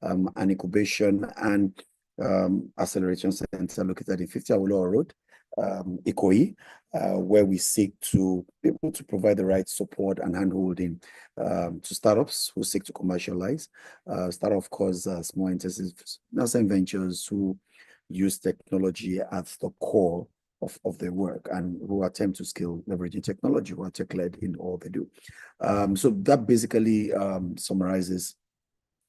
an incubation and acceleration center located in 50 Awolowo Road, Ikoyi, where we seek to be able to provide the right support and handholding to startups who seek to commercialize. Start, of course, small intensive nascent ventures who use technology at the core of their work and who attempt to scale leveraging technology, who are tech-led in all they do. So that basically summarizes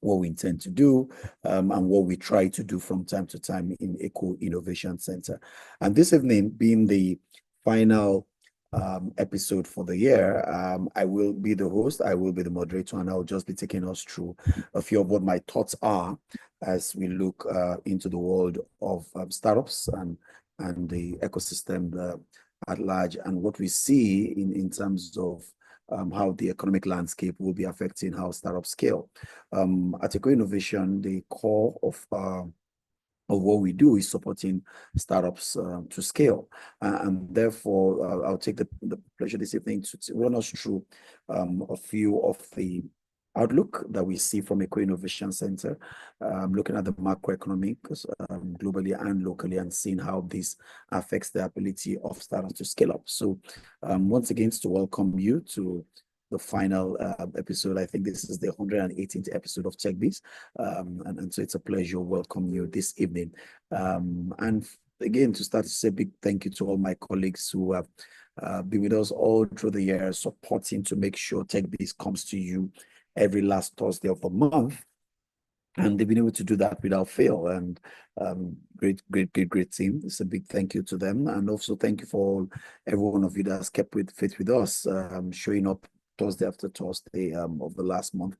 what we intend to do and what we try to do from time to time in Eco Innovation Center. And this evening, being the final episode for the year, I will be the host, I will be the moderator, and I'll just be taking us through a few of what my thoughts are as we look into the world of startups and the ecosystem at large, and what we see in terms of how the economic landscape will be affecting how startups scale. At Eco Innovation, the core of what we do is supporting startups to scale. And therefore, I'll take the pleasure this evening to run us through a few of the outlook that we see from Eco Innovation Center, looking at the macroeconomics globally and locally, and seeing how this affects the ability of startups to scale up. So once again, to welcome you to the final episode. I think this is the 118th episode of TechBiz. And so it's a pleasure welcoming you this evening. And again, to start, to say a big thank you to all my colleagues who have been with us all through the year, supporting to make sure TechBiz comes to you every last Thursday of the month. And they've been able to do that without fail. And great team. It's a big thank you to them. And also thank you for every one of you that has kept with faith with us, showing up Thursday after Thursday of the last month,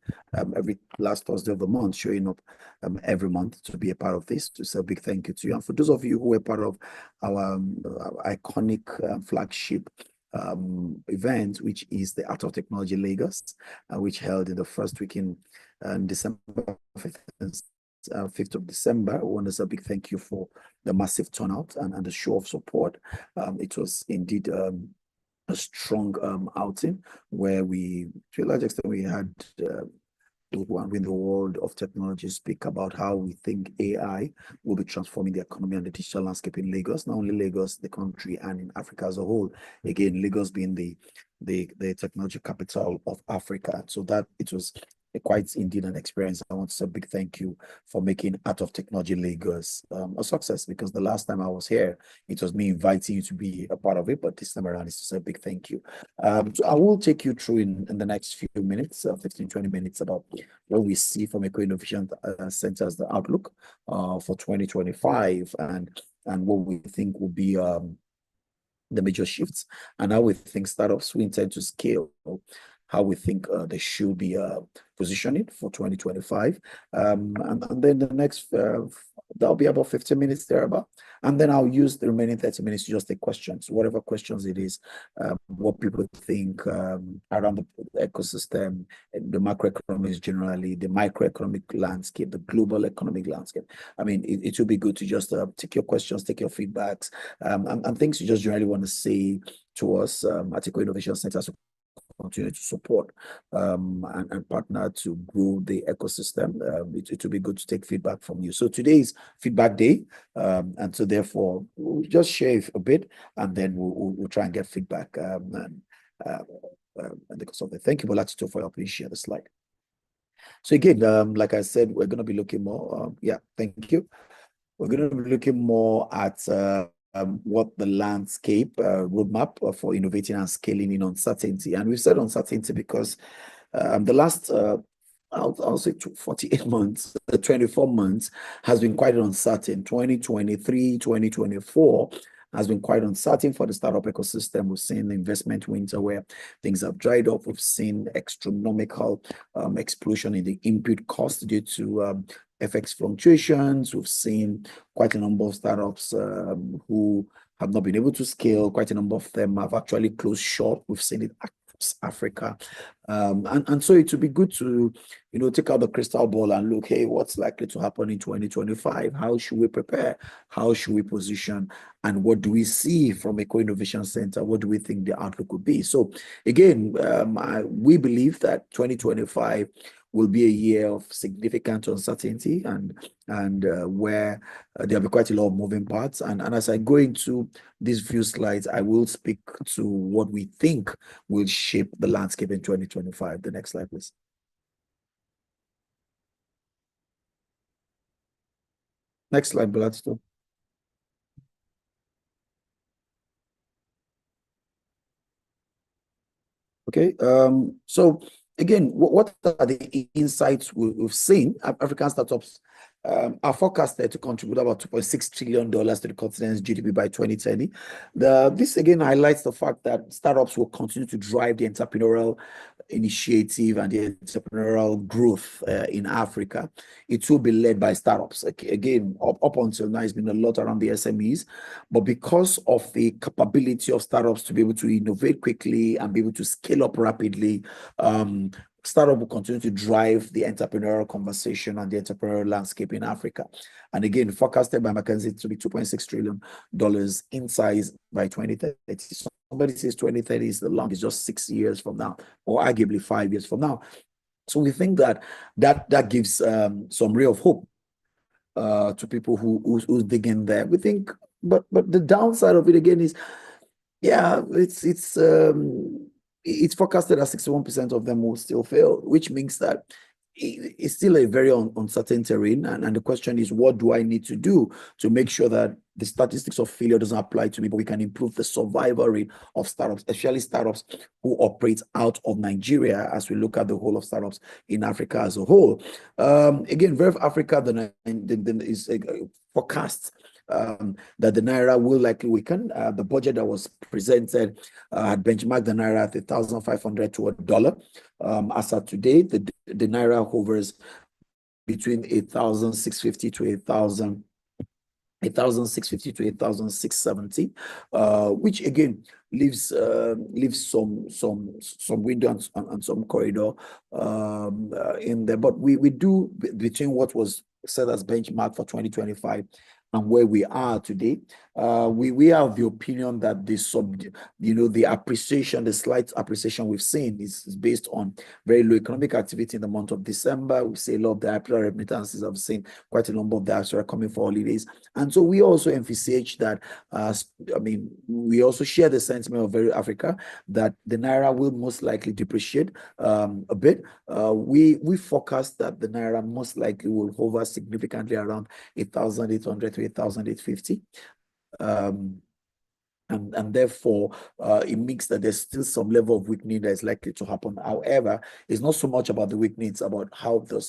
every last Thursday of the month, showing up every month to be a part of this. To say a big thank you to you. And for those of you who were part of our iconic flagship event, which is the Art of Technology Lagos, which held in the first week in December 5th of December. I want to say a big thank you for the massive turnout and the show of support. It was indeed a strong outing where we, to a large extent, we had one in the world of technology speak about how we think AI will be transforming the economy and the digital landscape in Lagos, not only Lagos, the country, and in Africa as a whole. Again, Lagos being the technology capital of Africa. So that it was quite indeed an experience. I want to say a big thank you for making Art of Technology Lagos a success, because the last time I was here, it was me inviting you to be a part of it, but this time around, it's to say a big thank you. So I will take you through in the next few minutes, 15, 20 minutes, about what we see from Eco Innovation Center as the outlook for 2025 and what we think will be the major shifts, and how we think startups we intend to scale, how we think they should be positioning for 2025. And then the next, that'll be about 15 minutes thereabout. And then I'll use the remaining 30 minutes to just take questions, whatever questions it is, what people think around the ecosystem, the macroeconomics generally, the microeconomic landscape, the global economic landscape. I mean, it will be good to just take your questions, take your feedbacks, and things you just generally want to say to us at Eco Innovation Center. So continue to support and partner to grow the ecosystem. It will be good to take feedback from you. So today is feedback day, and so therefore we'll just share a bit, and then we'll try and get feedback. And because of it, thank you, Bolatito, for helping share the slide. So again, like I said, we're going to be looking more. Thank you. We're going to be looking more at what the landscape roadmap for innovating and scaling in uncertainty. And we've said uncertainty because the last, I'll say 48 months, 24 months has been quite uncertain. 2023, 2024 has been quite uncertain for the startup ecosystem. We've seen the investment winter where things have dried up. We've seen astronomical explosion in the input cost due to FX fluctuations. We've seen quite a number of startups who have not been able to scale. Quite a number of them have actually closed shop. We've seen it across Africa. And so it would be good to, take out the crystal ball and look, hey, what's likely to happen in 2025? How should we prepare? How should we position? And what do we see from Eco Innovation Center? What do we think the outlook would be? So again, we believe that 2025 will be a year of significant uncertainty, and where there'll be quite a lot of moving parts. And as I go into these few slides, I will speak to what we think will shape the landscape in 2025. The next slide, please. Next slide, Gladstone. Okay. So again, what are the insights we've seen? African startups are forecasted to contribute about $2.6 trillion to the continent's GDP by 2030. This again highlights the fact that startups will continue to drive the entrepreneurial initiative and the entrepreneurial growth in Africa. It will be led by startups. Again, up until now, it's been a lot around the SMEs, but because of the capability of startups to be able to innovate quickly and be able to scale up rapidly, startup will continue to drive the entrepreneurial conversation and the entrepreneurial landscape in Africa. And again, forecasted by McKinsey to be $2.6 trillion in size by 2030. Somebody says 2030 is the longest, just 6 years from now, or arguably 5 years from now. So we think that gives some ray of hope to people who dig in there. We think, but the downside of it again is, yeah, it's forecasted that 61% of them will still fail, which means that it's still a very uncertain terrain. And the question is, what do I need to do to make sure that the statistics of failure doesn't apply to me, but we can improve the survival rate of startups, especially startups who operate out of Nigeria, as we look at the whole of startups in Africa as a whole. Again, Verve Africa is forecast that the Naira will likely weaken. The budget that was presented had benchmarked the Naira at 1,500 to $1. As of today, the Naira hovers between 1,650 to 1,670, which again leaves some window and some corridor in there. But we do, between what was set as benchmark for 2025 and where we are today, we have the opinion that the slight appreciation we've seen is based on very low economic activity in the month of December. We see a lot of diaspora remittances. I've seen quite a number of diaspora coming for holidays, and so we also emphasize that. We also share the sentiment of Verve Africa that the Naira will most likely depreciate a bit. We forecast that the Naira most likely will hover significantly around 1,800 to 1,850. And therefore, it means that there's still some level of weakening that is likely to happen. However, it's not so much about the weakening, it's about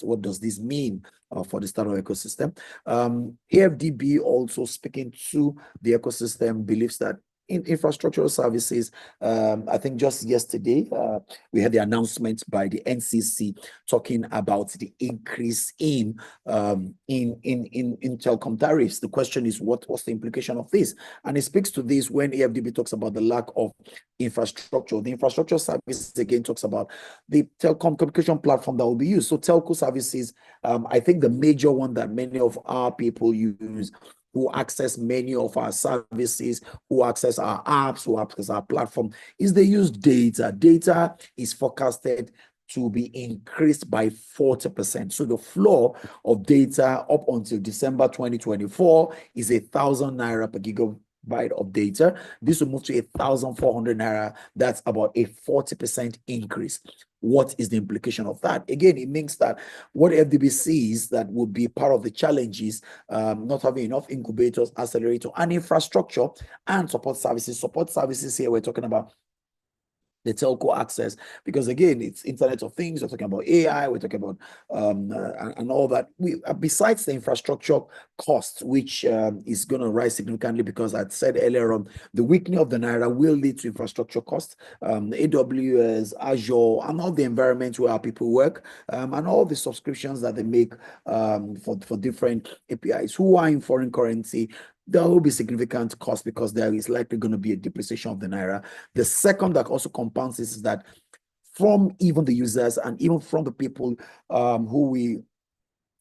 what does this mean for the startup ecosystem. AFDB, also speaking to the ecosystem, believes that in infrastructural services, I think just yesterday, we had the announcement by the NCC talking about the increase in telecom tariffs. The question is, what's the implication of this? And it speaks to this when AFDB talks about the lack of infrastructure. The infrastructure services again talks about the telecom communication platform that will be used. So telco services, I think the major one that many of our people use, who access many of our services, who access our apps, who access our platform, is they use data. Data is forecasted to be increased by 40%. So the floor of data up until December 2024 is 1,000 Naira per gigabyte of data. This will move to 1,400 Naira. That's about a 40% increase. What is the implication of that? Again, it means that what FDB sees that would be part of the challenges, not having enough incubators, accelerator, and infrastructure and support services. Support services here, we're talking about the telco access, because again, it's Internet of Things. We're talking about AI. We're talking about and all that. Besides the infrastructure cost, which is going to rise significantly, because I said earlier on, the weakening of the Naira will lead to infrastructure costs. AWS, Azure, and all the environments where our people work, and all the subscriptions that they make for different APIs who are in foreign currency. There will be significant cost because there is likely going to be a depreciation of the Naira. The second that also compounds this is that from even the users and even from the people who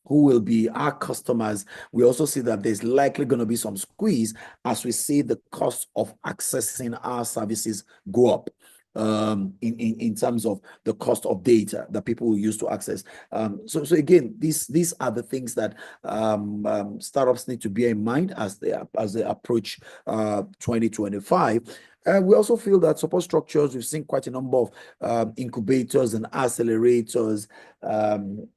will be our customers, we also see that there's likely going to be some squeeze as we see the cost of accessing our services go up. in terms of the cost of data that people will use to access. So again, these are the things that startups need to bear in mind as they approach 2025. We also feel that support structures, we've seen quite a number of incubators and accelerators,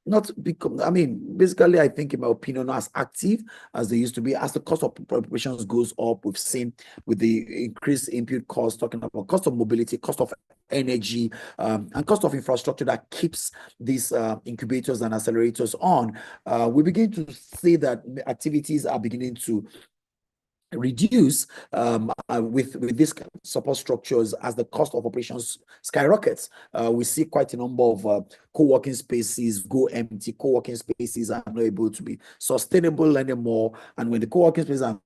not become, I mean, basically, I think, in my opinion, not as active as they used to be. As the cost of operations goes up, we've seen with the increased input costs, talking about cost of mobility, cost of energy, and cost of infrastructure that keeps these incubators and accelerators on, we begin to see that activities are beginning to reduce with these support structures as the cost of operations skyrockets. We see quite a number of co-working spaces go empty. Co-working spaces are not able to be sustainable anymore. And when the co-working spaces are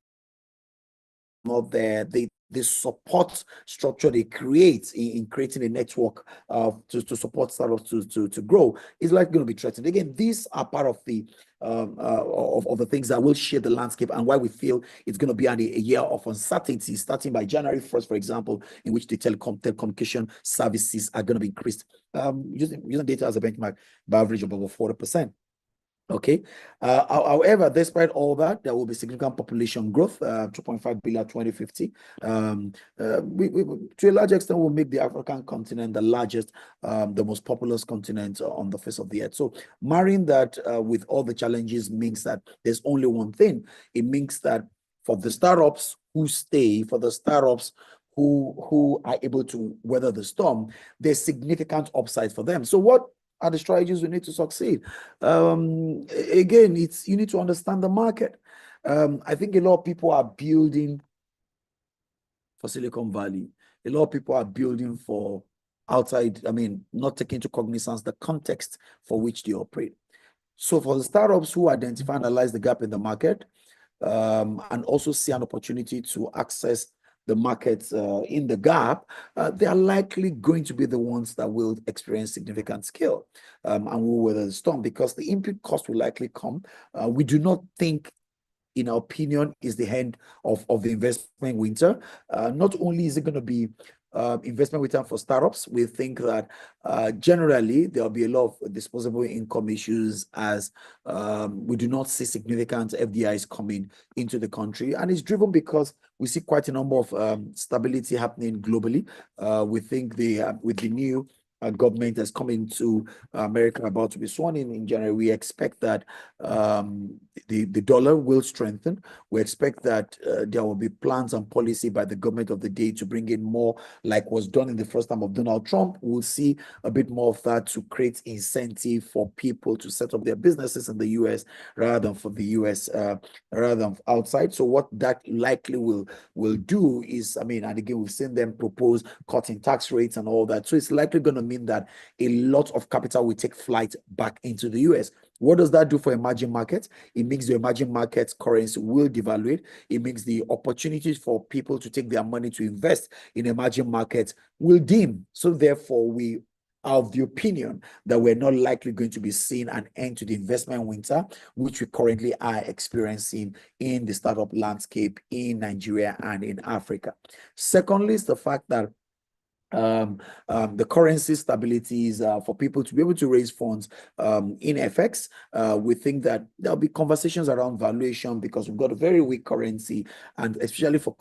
not there, the support structure they create in creating a network to support startups to grow is like going to be threatened. Again, these are part of the of the things that will shape the landscape, and why we feel it's going to be a year of uncertainty starting by January 1st, for example, in which the telecommunication services are going to be increased, using data as a benchmark, by average of over 40%. Okay. However, despite all that, there will be significant population growth, 2.5 billion 2050. We, to a large extent, will make the African continent the largest, the most populous continent on the face of the earth. So marrying that with all the challenges means that there's only one thing. It means that for the startups who stay, for the startups who are able to weather the storm, there's significant upside for them. So what are the strategies we need to succeed? Again, you need to understand the market. I think a lot of people are building for Silicon Valley. A lot of people are building for outside, I mean, not taking into cognizance the context for which they operate. So for the startups who identify and analyze the gap in the market, and also see an opportunity to access the markets in the gap, they are likely going to be the ones that will experience significant scale and will weather the storm, because the input cost will likely come. We do not think, in our opinion, is the end of the investment winter. Not only is it going to be investment return for startups, we think that generally there'll be a lot of disposable income issues, as we do not see significant FDIs coming into the country, and it's driven because we see quite a number of stability happening globally. We think with the new government that's coming to America, about to be sworn in January, we expect that the dollar will strengthen. We expect that there will be plans and policy by the government of the day to bring in more, like was done in the first time of Donald Trump. We'll see a bit more of that to create incentive for people to set up their businesses in the US rather than for the US, rather than outside. So what that likely will do is, I mean, and again, we've seen them propose cutting tax rates and all that. So it's likely going to mean that a lot of capital will take flight back into the US. What does that do for emerging markets? It makes the emerging markets currency will devaluate. It makes the opportunities for people to take their money to invest in emerging markets will dim. So therefore, we are of the opinion that we're not likely going to be seeing an end to the investment winter, which we currently are experiencing in the startup landscape in Nigeria and in Africa. Secondly, is the fact that the currency stability is for people to be able to raise funds in FX. We think that there'll be conversations around valuation, because we've got a very weak currency, and especially for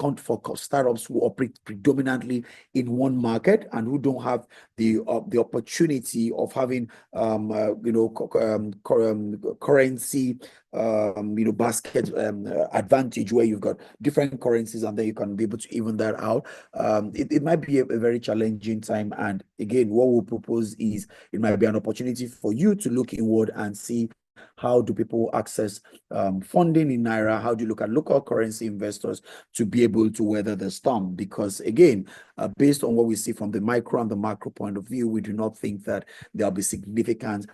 startups who operate predominantly in one market and who don't have the opportunity of having currency basket advantage, where you've got different currencies and then you can be able to even that out. It might be a very challenging time, and again, what we'll propose is it might be an opportunity for you to look inward and see how do people access funding in Naira. How do you look at local currency investors to be able to weather the storm? Because again, based on what we see from the micro and the macro point of view, we do not think that there'll be significant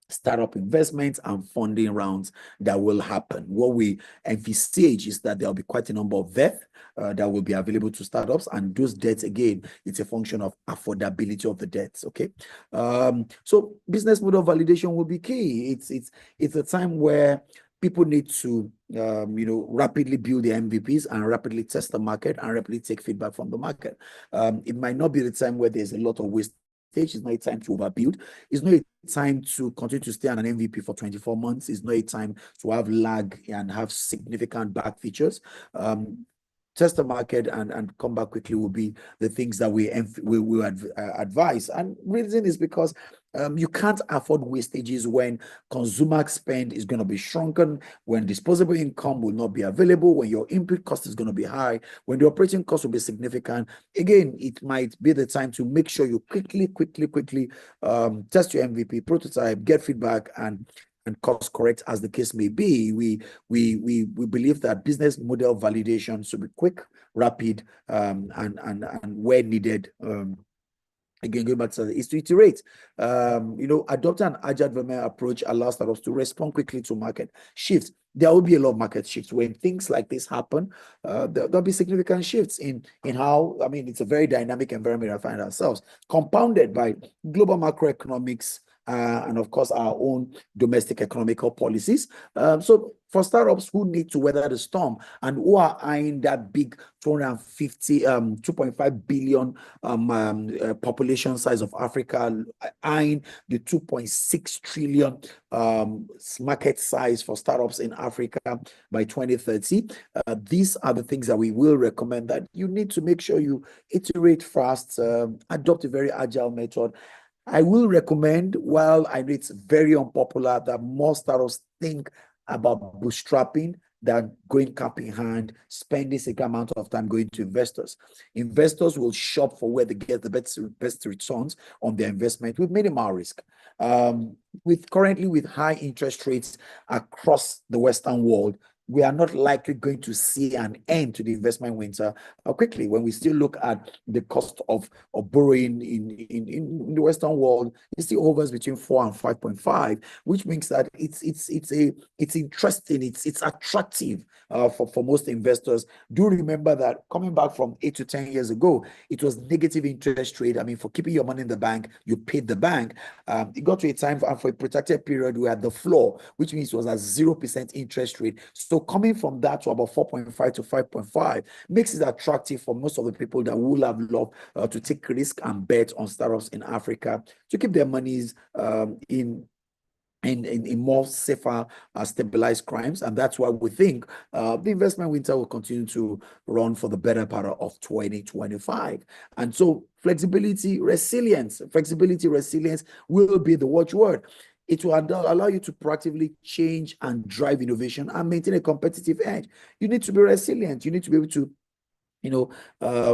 startup investments and funding rounds that will happen. What we envisage is that there'll be quite a number of debt that will be available to startups, and those debts, again, it's a function of affordability of the debts. Okay, so business model validation will be key. It's a time where people need to rapidly build the MVPs and rapidly test the market and rapidly take feedback from the market. It might not be the time where there's a lot of wastage. It's not a time to overbuild. It's not a time to continue to stay on an MVP for 24 months. It's not a time to have lag and have significant back features. Test the market and come back quickly will be the things that we advise. And reason is because you can't afford wastages when consumer spend is going to be shrunken, when disposable income will not be available, when your input cost is going to be high, when the operating cost will be significant. Again, it might be the time to make sure you quickly test your MVP, prototype, get feedback, and course correct as the case may be. We believe that business model validation should be quick, rapid, and where needed. Again, going back to that, is to iterate. Adopting an agile development approach allows startups to respond quickly to market shifts. There will be a lot of market shifts when things like this happen. There'll be significant shifts in how, it's a very dynamic environment we find ourselves, compounded by global macroeconomics, and of course our own domestic economical policies. So for startups who need to weather the storm and who are eyeing that big 2.5 billion population size of Africa, eyeing the 2.6 trillion market size for startups in Africa by 2030, these are the things that we will recommend, that you need to make sure you iterate fast, adopt a very agile method. I will recommend, while I know it's very unpopular, that more startups think about bootstrapping than going cap in hand, spending a amount of time going to investors. Investors will shop for where they get the best returns on their investment with minimal risk. Currently with high interest rates across the Western world, we are not likely going to see an end to the investment winter quickly. When we still look at the cost of borrowing in the Western world, it still hovers between 4 and 5.5, which means that it's interesting, it's attractive for most investors. Do remember that coming back from 8 to 10 years ago, it was negative interest rate. For keeping your money in the bank, you paid the bank. It got to a time for a protected period, we had the floor, which means it was at 0% interest rate. So coming from that to about 4.5 to 5.5 makes it attractive for most of the people that will have loved to take risk and bet on startups in Africa to keep their monies in more safer, stabilized crimes. And that's why we think the investment winter will continue to run for the better part of 2025. And so flexibility, resilience will be the watchword. It will allow you to proactively change and drive innovation and maintain a competitive edge. You need to be resilient. You need to be able to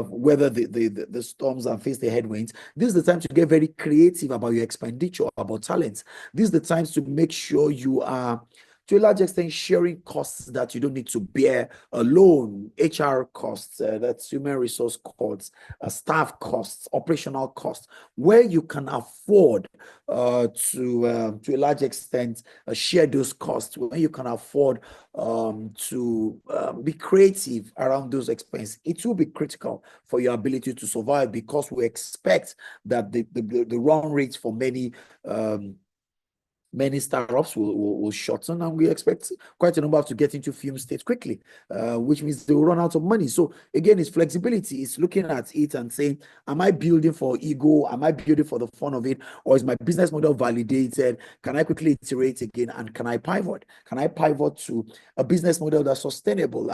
weather the storms and face the headwinds. This is the time to get very creative about your expenditure, about talents. This is the time to make sure you are, to a large extent, sharing costs that you don't need to bear alone. HR costs, that's human resource costs, staff costs, operational costs, where you can afford to a large extent share those costs, where you can afford to be creative around those expenses. It will be critical for your ability to survive, because we expect that the run rates for many startups will shorten, and we expect quite a number to get into fume state quickly, which means they will run out of money. So again, it's flexibility. It's looking at it and saying, am I building for ego? Am I building for the fun of it? Or is my business model validated? Can I quickly iterate again? And can I pivot? Can I pivot to a business model that's sustainable?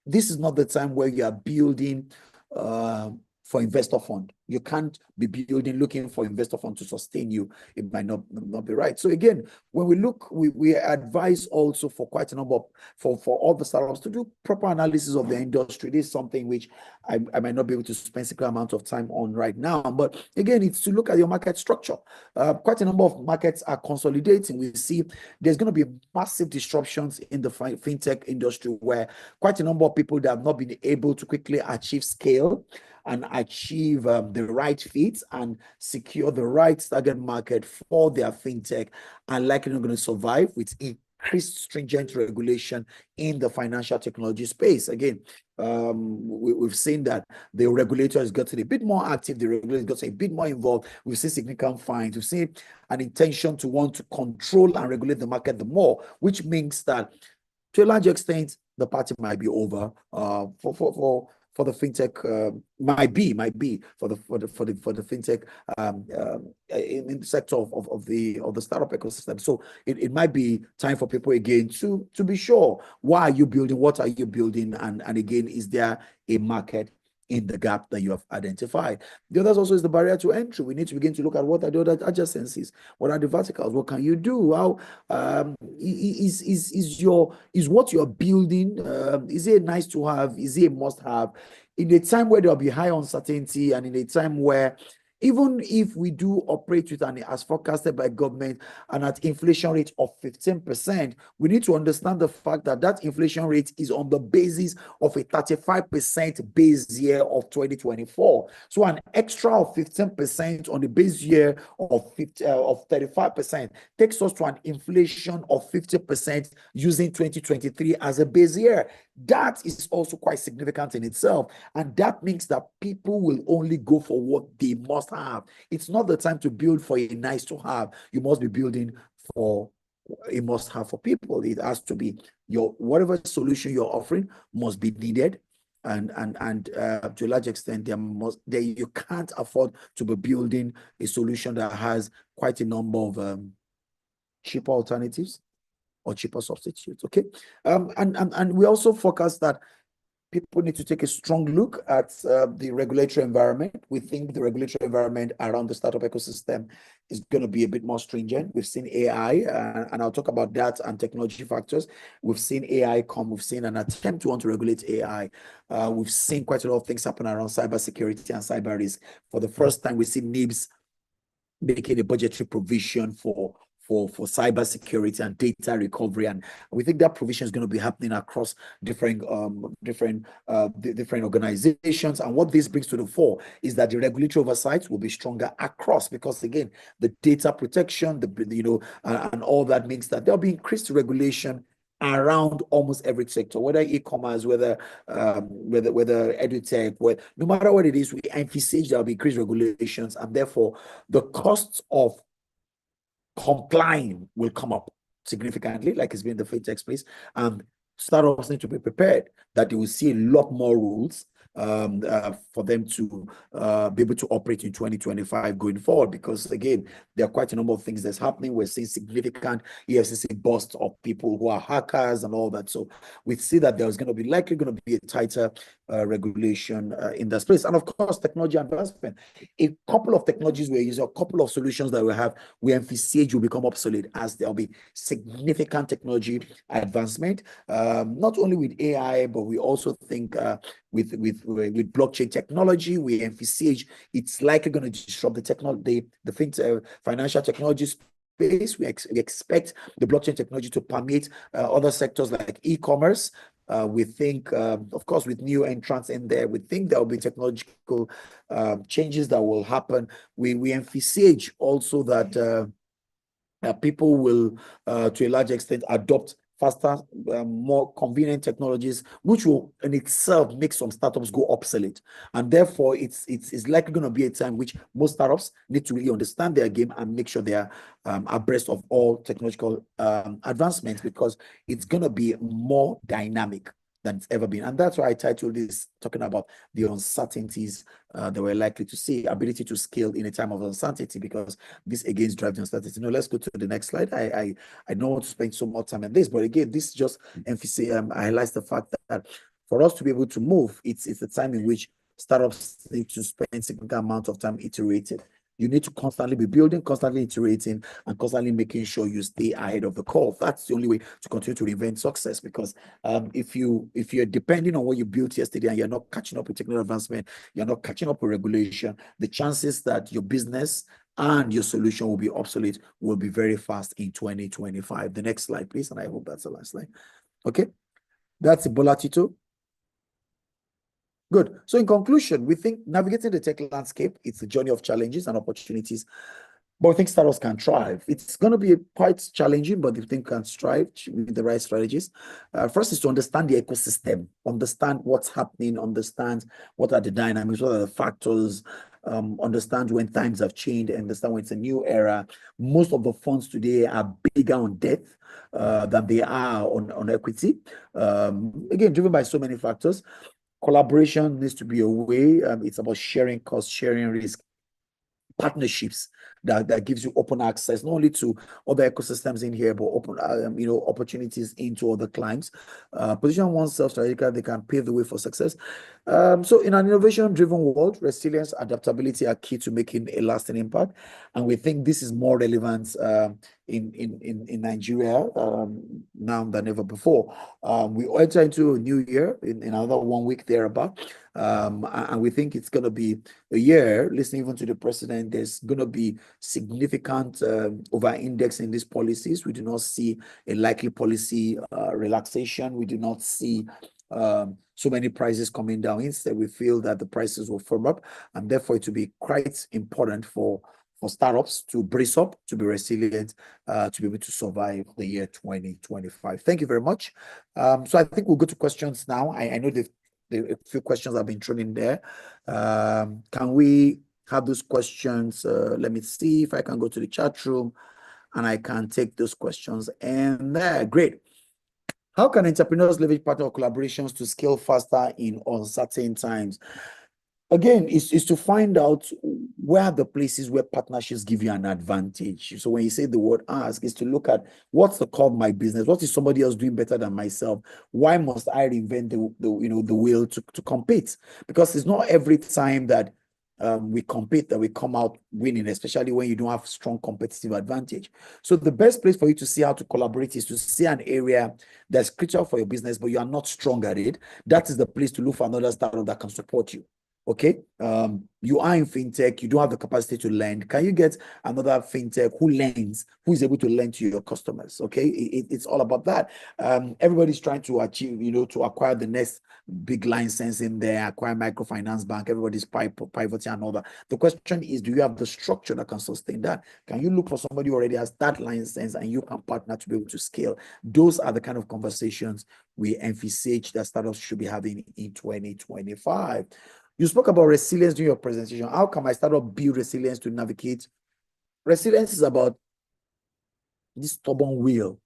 This is not the time where you are building for investor fund. You can't be building looking for investor fund to sustain you. It might not be right. So again, when we look, we advise also for quite a number of, for all the startups to do proper analysis of the industry. This is something which I might not be able to spend a amount of time on right now. But again, it's to look at your market structure. Quite a number of markets are consolidating. We see there's going to be massive disruptions in the fintech industry, where quite a number of people that have not been able to quickly achieve scale and achieve the right fit and secure the right target market for their fintech are likely not going to survive with increased stringent regulation in the financial technology space. Again, we've seen that the regulator has gotten a bit more active, the regulator has gotten a bit more involved. We've seen significant fines. We've seen an intention to want to control and regulate the market the more, which means that to a large extent, the party might be over for the fintech. Might be for the fintech in the sector of the startup ecosystem. So it might be time for people again to be sure, why are you building, what are you building, and again, is there a market in the gap that you have identified? The other also is the barrier to entry. We need to begin to look at what are the other adjacencies, what are the verticals, what can you do, how is what you're building, is it nice to have, is it a must have, in a time where there'll be high uncertainty, and in a time where even if we do operate with an, as forecasted by government, and at inflation rate of 15%, we need to understand the fact that that inflation rate is on the basis of a 35% base year of 2024. So an extra of 15% on the base year of 35% takes us to an inflation of 50% using 2023 as a base year. That is also quite significant in itself. And that means that people will only go for what they must have. It's not the time to build for a nice to have. You must be building for a must have for people. It has to be your, whatever solution you're offering must be needed. And to a large extent, you can't afford to be building a solution that has quite a number of cheaper alternatives or cheaper substitutes. Okay. And we also focus that people need to take a strong look at the regulatory environment. We think the regulatory environment around the startup ecosystem is going to be a bit more stringent. We've seen AI, and I'll talk about that and technology factors. We've seen AI come. We've seen an attempt to want to regulate AI. We've seen quite a lot of things happen around cybersecurity and cyber risk. For the first time, we see NIBS making a budgetary provision for cybersecurity and data recovery, and we think that provision is going to be happening across different organizations. And what this brings to the fore is that the regulatory oversight will be stronger across, because again, the data protection, and all that means that there'll be increased regulation around almost every sector, whether e-commerce, whether edutech, no matter what it is, we envisage there'll be increased regulations, and therefore the costs of complying will come up significantly, like it's been in the fintech space. Startups need to be prepared that they will see a lot more rules for them to be able to operate in 2025 going forward, because again, there are quite a number of things that's happening. We're seeing significant EFCC bust of people who are hackers and all that. So we see that there's likely going to be a tighter regulation in that space. And of course, technology advancement. A couple of technologies we're using, a couple of solutions that we have, we envisage will become obsolete as there'll be significant technology advancement, not only with AI, but we also think with blockchain technology, we envisage it's likely going to disrupt the financial technology space. We expect the blockchain technology to permeate other sectors like e-commerce. We think, of course, with new entrants in there, we think there will be technological changes that will happen. We envisage also that people will, to a large extent, adopt faster, more convenient technologies, which will in itself make some startups go obsolete. And therefore, it's likely going to be a time which most startups need to really understand their game and make sure they are abreast of all technological advancements, because it's going to be more dynamic than it's ever been. And that's why I titled this talking about the uncertainties that we're likely to see, ability to scale in a time of uncertainty, because this again drives the uncertainty. Now let's go to the next slide. I don't want to spend so much time on this, but again, this just highlights the fact that for us to be able to move, it's a time in which startups need to spend a significant amount of time iterating. You need to constantly be building, constantly iterating, and constantly making sure you stay ahead of the curve. That's the only way to continue to reinvent success. Because if you're depending on what you built yesterday and you're not catching up with technical advancement, you're not catching up with regulation, the chances that your business and your solution will be obsolete will be very fast in 2025. The next slide, please. And I hope that's the last slide. Okay, that's Ebola Tito. Good. So in conclusion, we think navigating the tech landscape, it's a journey of challenges and opportunities, But I think startups can thrive. It's going to be quite challenging, but if they can thrive with the right strategies, first is to understand the ecosystem, understand what's happening, understand what are the dynamics, what are the factors, understand when times have changed, understand when it's a new era. Most of the funds today are bigger on debt than they are on equity. Again, driven by so many factors. Collaboration needs to be a way. It's about sharing costs, sharing risk, partnerships that gives you open access not only to other ecosystems in here, but open opportunities into other clients. Position oneself strategically, they can pave the way for success. So in an innovation-driven world, resilience, adaptability are key to making a lasting impact, and we think this is more relevant in Nigeria now than ever before. We enter into a new year in another 1 week thereabout, and we think it's going to be a year. Listening even to the president, there's going to be significant over-index in these policies. We do not see a likely policy relaxation. We do not see so many prices coming down. Instead, we feel that the prices will firm up, and therefore it will be quite important for startups to brace up, to be resilient, to be able to survive the year 2025. Thank you very much. So I think we'll go to questions now. I know a few questions have been thrown in there. Can we have those questions? Let me see if I can go to the chat room and I can take those questions. And great. How can entrepreneurs leverage partner collaborations to scale faster in uncertain times? Again, is to find out where are the places where partnerships give you an advantage. So when you say the word ask, is to look at what's the core of my business? What is somebody else doing better than myself? Why must I reinvent the wheel to compete? Because it's not every time that we compete that we come out winning, especially when you don't have strong competitive advantage. So the best place for you to see how to collaborate is to see an area that's critical for your business, but you are not strong at it. That is the place to look for another startup that can support you. Okay, you are in fintech, you don't have the capacity to lend. Can you get another fintech who lends, who is able to lend to your customers? Okay, it's all about that. Everybody's trying to achieve, to acquire the next big license in there, acquire microfinance bank. Everybody's pivoting and all that. The question is, do you have the structure that can sustain that? Can you look for somebody who already has that license and you can partner to be able to scale? Those are the kind of conversations we envisage that startups should be having in 2025. You spoke about resilience during your presentation. How can my startup build resilience to navigate? Resilience is about this stubborn will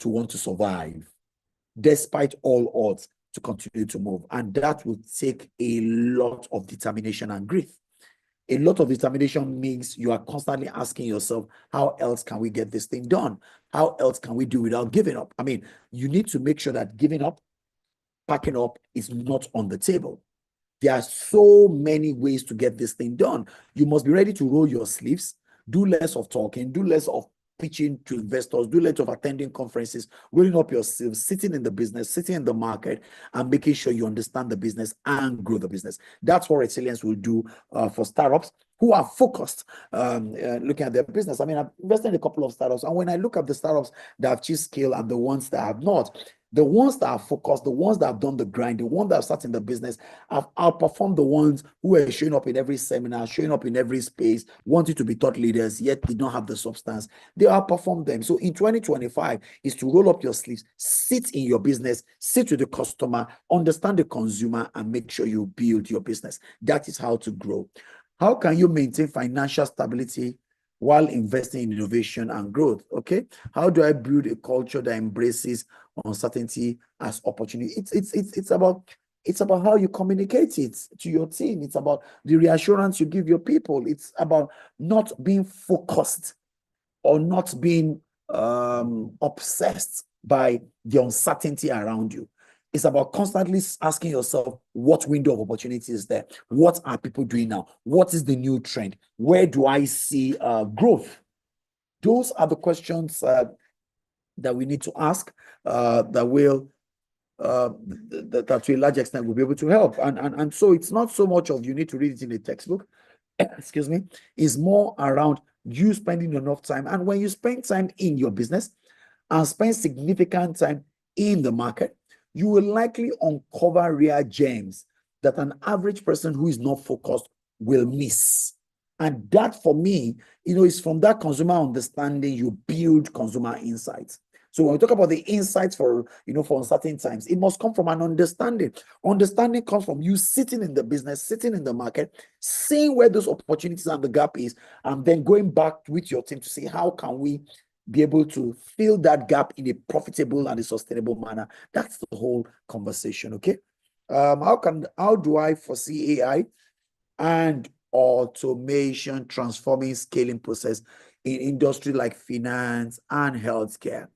to want to survive despite all odds, to continue to move. And that will take a lot of determination and grit. A lot of determination means you are constantly asking yourself, how else can we get this thing done? How else can we do without giving up? I mean, you need to make sure that giving up, packing up is not on the table. There are so many ways to get this thing done. You must be ready to roll your sleeves, do less of talking, do less of pitching to investors, do less of attending conferences, rolling up your sleeves, sitting in the business, sitting in the market, and making sure you understand the business and grow the business. That's what resilience will do for startups who are focused, looking at their business. I mean, I've invested in a couple of startups, and when I look at the startups that have achieved scale and the ones that have not, the ones that are focused, the ones that have done the grind, the ones that have started in the business have outperformed the ones who are showing up in every seminar, showing up in every space, wanting to be thought leaders, yet did not have the substance. They outperformed them. So in 2025 is to roll up your sleeves, sit in your business, sit with the customer, understand the consumer, and make sure you build your business. That is how to grow. How can you maintain financial stability while investing in innovation and growth? Okay, how do I build a culture that embraces uncertainty as opportunity? It's about how you communicate it to your team. It's about the reassurance you give your people. It's about not being focused or not being obsessed by the uncertainty around you. It's about constantly asking yourself, what window of opportunity is there? What are people doing now? What is the new trend? Where do I see growth? Those are the questions that we need to ask that will, that to a large extent will be able to help. And so it's not so much of you need to read it in a textbook, excuse me, it's more around you spending enough time. And when you spend time in your business and spend significant time in the market, you will likely uncover rare gems that an average person who is not focused will miss. And that for me, is from that consumer understanding, you build consumer insights. So when we talk about the insights for uncertain times, it must come from an understanding. Understanding comes from you sitting in the business, sitting in the market, seeing where those opportunities and the gap is, and then going back with your team to see how can we be able to fill that gap in a profitable and a sustainable manner. That's the whole conversation, okay? How do I foresee AI and automation transforming scaling process in industry like finance and healthcare?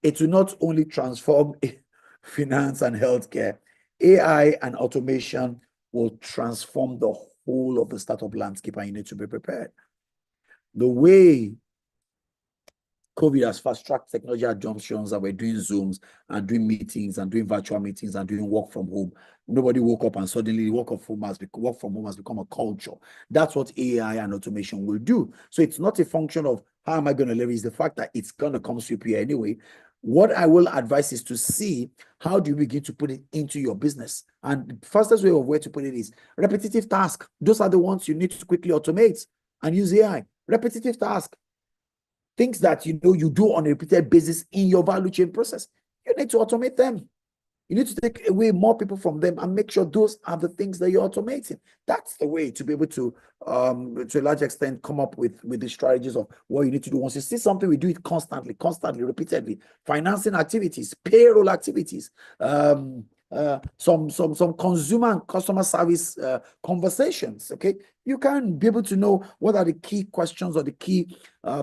It will not only transform finance and healthcare, AI and automation will transform the whole of the startup landscape, and you need to be prepared. The way COVID has fast-tracked technology adoptions, and we're doing Zooms and doing meetings and doing virtual meetings and doing work from home. Nobody woke up and suddenly work from home has become a culture. That's what AI and automation will do. So it's not a function of how am I going to leverage the fact that it's going to come sweep here anyway. What I will advise is to see how do you begin to put it into your business. And the fastest way of where to put it is repetitive tasks. Those are the ones you need to quickly automate and use AI. Repetitive tasks. Things that you do on a repeated basis in your value chain process. You need to automate them. You need to take away more people from them and make sure those are the things that you're automating. That's the way to be able to a large extent, come up with the strategies of what you need to do. Once you see something, we do it constantly, repeatedly. Financing activities, payroll activities, some consumer and customer service conversations. Okay, you can be able to know what are the key questions or the key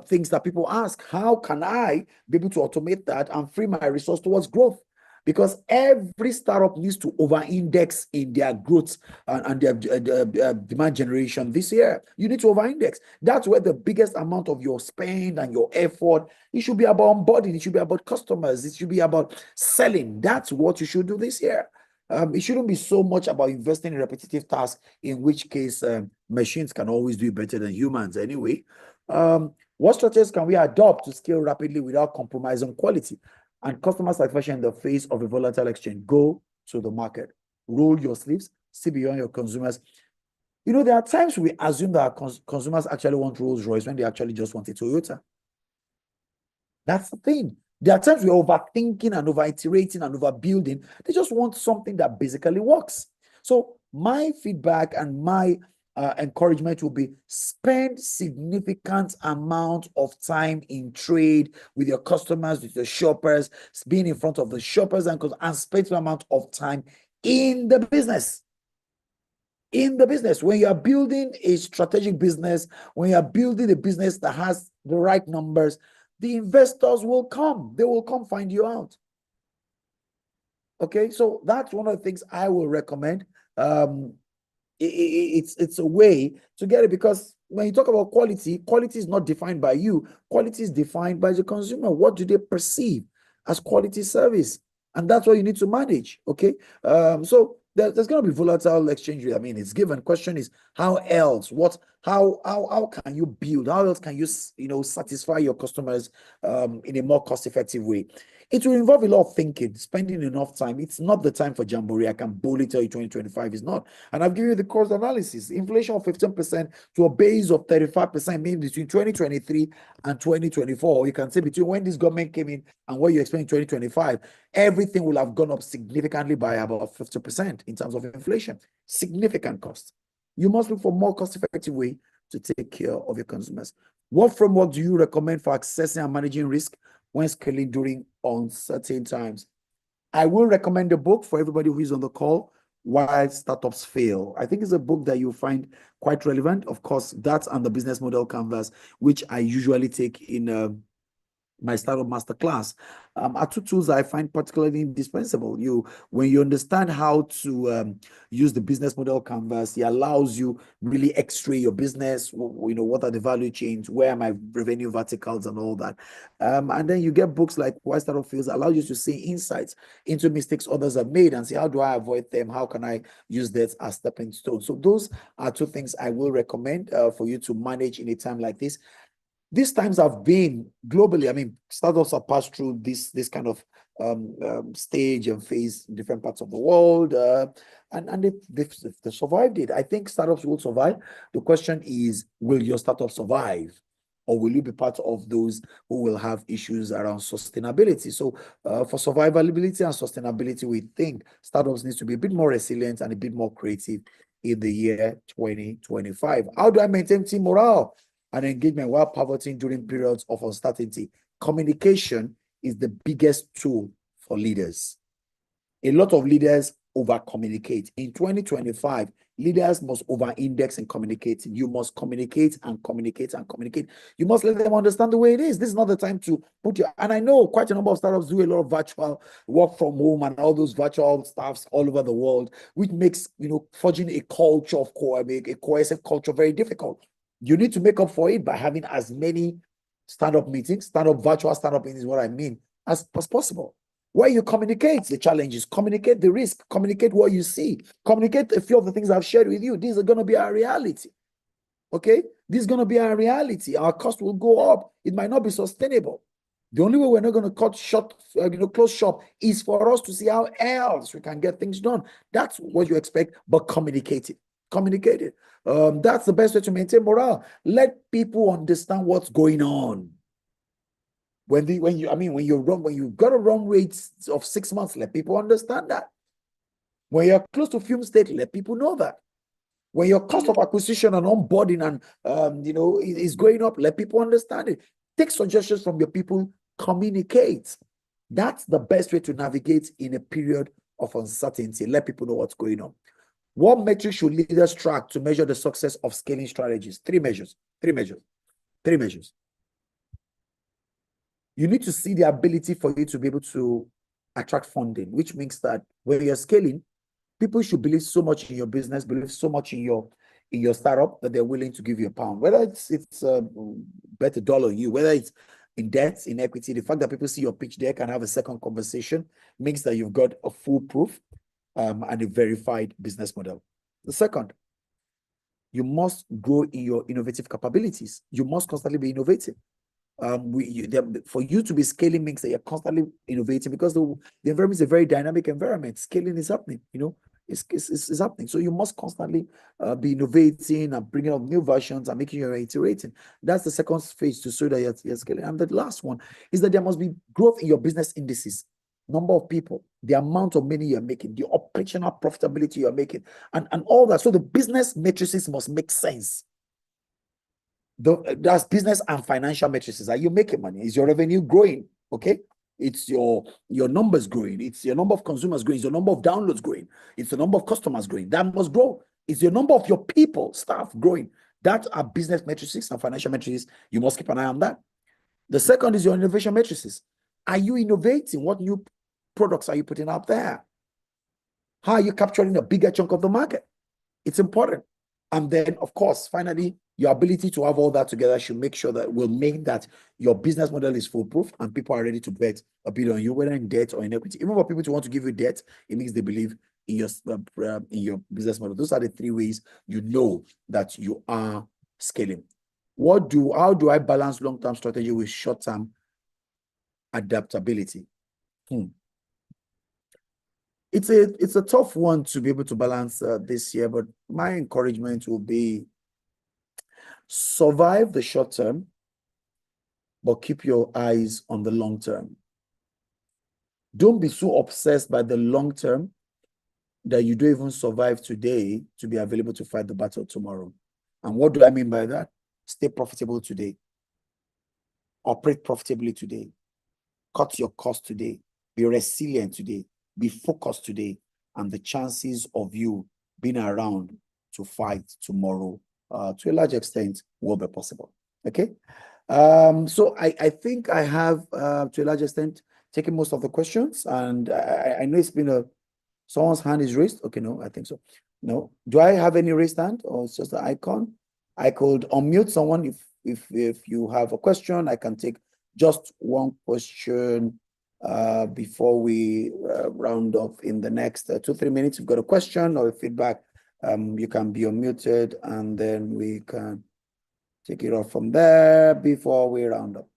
things that people ask. How can I be able to automate that and free my resource towards growth? Because every startup needs to over-index in their growth and their demand generation this year. You need to over-index. That's where the biggest amount of your spend and your effort, it should be about onboarding, it should be about customers, it should be about selling. That's what you should do this year. It shouldn't be so much about investing in repetitive tasks, in which case machines can always do better than humans anyway. What strategies can we adopt to scale rapidly without compromising quality and customer satisfaction in the face of a volatile exchange? Go to the market, roll your sleeves, see beyond your consumers. There are times we assume that our consumers actually want Rolls Royce when they actually just want a Toyota. That's the thing. There are times we're overthinking and over-iterating and overbuilding. They just want something that basically works. So my feedback and my encouragement will be spend significant amount of time in trade with your customers, with your shoppers, being in front of the shoppers, and spend some amount of time in the business. In the business, when you are building a strategic business, when you are building a business that has the right numbers, the investors will come. They will come find you out. Okay, so that's one of the things I will recommend. It's a way to get it, because when you talk about quality is not defined by you. Quality is defined by the consumer. What do they perceive as quality service? And that's what you need to manage. Okay, so there's going to be volatile exchange rate. I mean, it's given. Question is, how else? How can you build? How else can you satisfy your customers in a more cost-effective way? It will involve a lot of thinking, spending enough time. It's not the time for jamboree. I can boldly tell you 2025 is not. And I've given you the cost analysis. Inflation of 15% to a base of 35% means between 2023 and 2024. You can say between when this government came in and what you expect in 2025, everything will have gone up significantly by about 50% in terms of inflation. Significant cost. You must look for more cost-effective way to take care of your consumers. What framework do you recommend for assessing and managing risk when scaling during uncertain times? I will recommend a book for everybody who is on the call, Why Startups Fail. I think it's a book that you'll find quite relevant. Of course, that's on the business model canvas, which I usually take in my startup masterclass, are two tools I find particularly indispensable. When you understand how to use the business model canvas, it allows you really x-ray your business. What are the value chains? Where are my revenue verticals and all that? And then you get books like Why Startup Fails, allows you to see insights into mistakes others have made and see, how do I avoid them? How can I use that as stepping stones? So those are two things I will recommend for you to manage in a time like this. these times have been globally. I mean, startups have passed through this kind of stage and phase in different parts of the world, and they've survived it. I think startups will survive. The question is, will your startup survive? Or will you be part of those who will have issues around sustainability? So for survivability and sustainability, we think startups need to be a bit more resilient and a bit more creative in the year 2025. How do I maintain team morale and engagement while pivoting during periods of uncertainty? Communication is the biggest tool for leaders. A lot of leaders over communicate. In 2025, leaders must over index in communicating. You must communicate and communicate and communicate. You must let them understand the way it is. This is not the time to put your, and I know quite a number of startups do a lot of virtual work from home and all those virtual staffs all over the world, which makes, forging a culture of a cohesive culture very difficult. You need to make up for it by having as many virtual stand-up meetings, what I mean, as possible. Where you communicate the challenges, communicate the risk, communicate what you see, communicate a few of the things I've shared with you. These are going to be our reality. Okay? This is going to be our reality. Our cost will go up. It might not be sustainable. The only way we're not going to close shop is for us to see how else we can get things done. That's what you expect, but communicate it. Communicate it. That's the best way to maintain morale. Let people understand what's going on. When you've got a run rate of 6 months, let people understand that. When you're close to fume state, let people know that. When your cost of acquisition and onboarding and is going up, let people understand it. Take suggestions from your people, communicate. That's the best way to navigate in a period of uncertainty. Let people know what's going on. What metrics should leaders track to measure the success of scaling strategies? Three measures. You need to see the ability for you to be able to attract funding, which means that when you're scaling, people should believe so much in your business, believe so much in your startup that they're willing to give you a pound. Whether it's bet a dollar on you, whether it's in debt, in equity, the fact that people see your pitch deck and have a second conversation means that you've got a foolproof and a verified business model. The second, you must grow in your innovative capabilities. You must constantly be innovating. For you to be scaling means that you're constantly innovating, because the environment is a very dynamic environment. Scaling is happening, it's happening. So you must constantly be innovating and bringing up new versions and making your iterating. That's the second phase to show that you're scaling. And the last one is that there must be growth in your business indices. Number of people, the amount of money you're making, the operational profitability you're making, and all that. So the business matrices must make sense. That's business and financial matrices. Are you making money? Is your revenue growing? Okay. It's your numbers growing. It's your number of consumers growing. It's your number of downloads growing. It's the number of customers growing. That must grow. It's your number of your people, staff growing. That are business matrices and financial matrices. You must keep an eye on that. The second is your innovation matrices. Are you innovating? What new products are you putting out there? How are you capturing a bigger chunk of the market? It's important. And then, of course, finally, your ability to have all that together should make sure that will make that your business model is foolproof and people are ready to bet a bit on you, whether in debt or in equity. Even for people to want to give you debt, it means they believe in your business model. Those are the three ways you know that you are scaling. How do I balance long-term strategy with short-term adaptability? It's a tough one to be able to balance this year, but my encouragement will be survive the short term, but keep your eyes on the long term. Don't be so obsessed by the long term that you don't even survive today to be available to fight the battle tomorrow. And what do I mean by that? Stay profitable today. Operate profitably today. Cut your cost today. Be resilient today. Be focused today. And the chances of you being around to fight tomorrow, to a large extent, will be possible. Okay? So I think I have, to a large extent, taken most of the questions. And I know it's been someone's hand is raised. Okay, no, I think so. No. Do I have any raised hand, or it's just an icon? I could unmute someone if you have a question. I can take just one question before we round off in the next 2-3 minutes. If you've got a question or a feedback, you can be unmuted, and then we can take it off from there before we round up.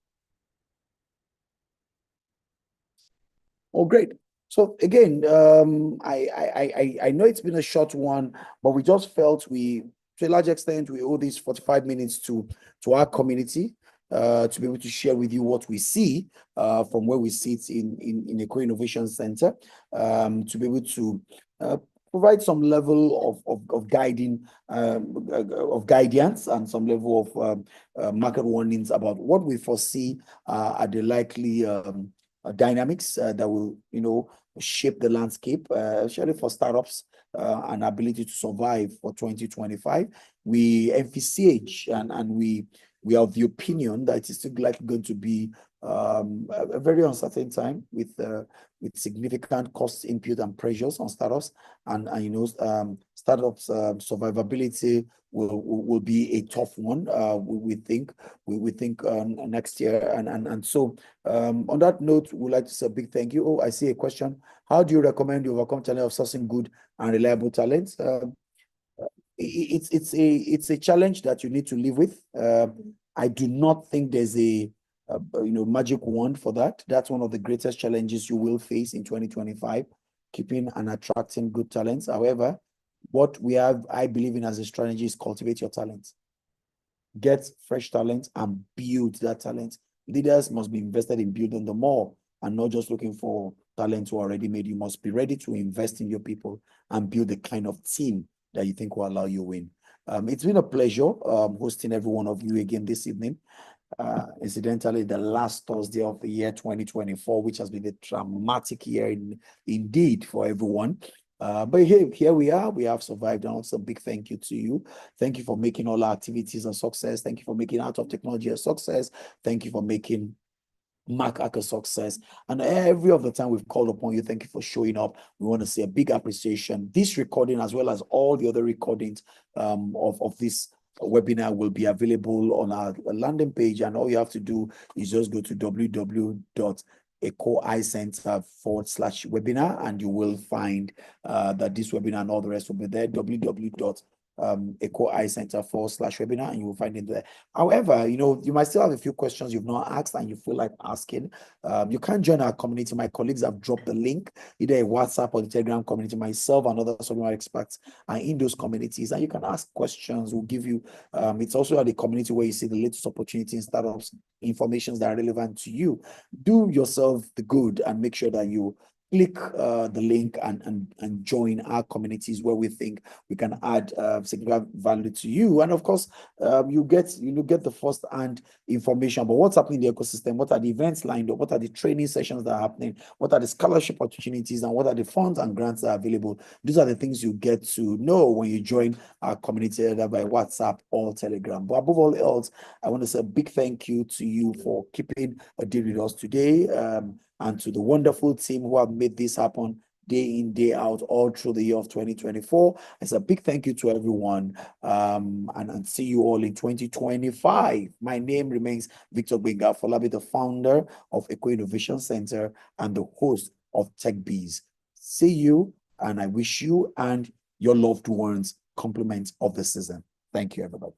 Oh, great. So again, I know it's been a short one, but we just felt to a large extent, we owe these 45 minutes to our community, to be able to share with you what we see from where we sit in a co-innovation center, to be able to uh, provide some level of guiding of guidance and some level of market warnings about what we foresee are the likely dynamics that will, shape the landscape, especially for startups and ability to survive for 2025. We emphasize and we are of the opinion that it's still likely going to be a very uncertain time with significant cost input and pressures on startups, and startups survivability will be a tough one. We think next year, and so on that note, we'd like to say a big thank you. Oh, I see a question. How do you recommend you overcome challenge of sourcing good and reliable talents? It's a challenge that you need to live with. I do not think there's a magic wand for that. That's one of the greatest challenges you will face in 2025, keeping and attracting good talents. However, what we have, I believe in as a strategy, is cultivate your talents. Get fresh talent and build that talent. Leaders must be invested in building them more and not just looking for talent who are already made. You must be ready to invest in your people and build the kind of team that you think will allow you win. It's been a pleasure hosting every one of you again this evening. Incidentally, the last Thursday of the year 2024, which has been a dramatic year indeed for everyone. But here we are. We have survived, and also a big thank you to you. Thank you for making all our activities a success. Thank you for making Art of Technology a success. Thank you for making Mark a success. And every of the time we've called upon you, thank you for showing up. We want to say a big appreciation. This recording, as well as all the other recordings of this webinar, will be available on our landing page. And all you have to do is just go to www.ecoicenter.com/webinar, and you will find that this webinar and all the rest will be there. www.ecoicenter.com/webinar, and you will find it there. However, you might still have a few questions you've not asked and you feel like asking. You can join our community. My colleagues have dropped the link, either a WhatsApp or the Telegram community. Myself and other subject matter experts are in those communities, and you can ask questions. We'll give you, it's also at the community where you see the latest opportunity in startups, information that are relevant to you. Do yourself the good and make sure that you click the link and join our communities where we think we can add significant value to you. And of course, you get the first-hand information about what's happening in the ecosystem, what are the events lined up, what are the training sessions that are happening, what are the scholarship opportunities, and what are the funds and grants that are available. These are the things you get to know when you join our community, either by WhatsApp or Telegram. But above all else, I want to say a big thank you to you for keeping a deal with us today. And to the wonderful team who have made this happen day in, day out, all through the year of 2024. It's a big thank you to everyone, and see you all in 2025. My name remains Victor Gbenga Folabi, the founder of Eco Innovation Center and the host of TechBees. See you, and I wish you and your loved ones compliments of the season. Thank you, everybody.